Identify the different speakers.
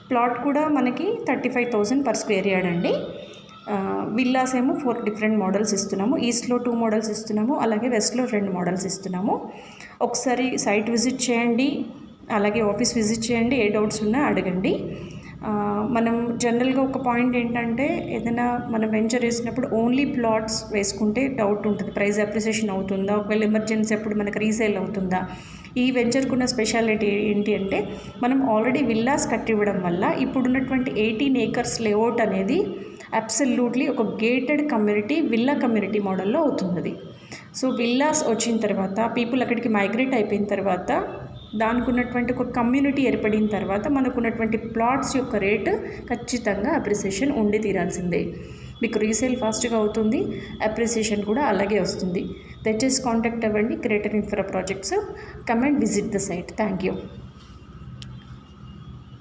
Speaker 1: Plot కూడా మనకి 35,000 per square yard అండి. విల్లాస్ ఏమో 4 డిఫరెంట్ మోడల్స్ ఇస్తున్నాము. ఈస్ట్లో 2 మోడల్స్ ఇస్తున్నాము, అలాగే వెస్ట్లో 2 మోడల్స్ ఇస్తున్నాము. ఒకసారి సైట్ విజిట్ చేయండి, అలాగే ఆఫీస్ విజిట్ చేయండి. ఏ డౌట్స్ ఉన్నా అడగండి. మనం జనరల్గా ఒక పాయింట్ ఏంటంటే, ఏదైనా మనం వెంచర్ వేసినప్పుడు ఓన్లీ ప్లాట్స్ వేసుకుంటే డౌట్ ఉంటుంది, ప్రైస్ అప్రిసియేషన్ అవుతుందా, ఒకవేళ ఎమర్జెన్సీ అప్పుడు మనకు రీసేల్ అవుతుందా. ఈ వెంచర్కున్న స్పెషాలిటీ ఏంటి అంటే, మనం ఆల్రెడీ విల్లాస్ కట్టివ్వడం వల్ల ఇప్పుడున్నటువంటి 18 acres లేఅవుట్ అనేది అబ్సల్యూట్లీ ఒక గేటెడ్ కమ్యూనిటీ, విల్లా కమ్యూనిటీ మోడల్లో అవుతుంది. సో విల్లాస్ వచ్చిన తర్వాత పీపుల్ అక్కడికి మైగ్రేట్ అయిపోయిన తర్వాత, దానికి ఉన్నటువంటి ఒక కమ్యూనిటీ ఏర్పడిన తర్వాత మనకున్నటువంటి ప్లాట్స్ యొక్క రేటు ఖచ్చితంగా అప్రిసియేషన్ ఉండి తీరాల్సిందే. మీకు రీసేల్ ఫాస్ట్గా అవుతుంది, అప్రిసియేషన్ కూడా అలాగే వస్తుంది. దయచేసి కాంటాక్ట్ అవ్వండి greater infra projects. Come and visit the site. Thank you.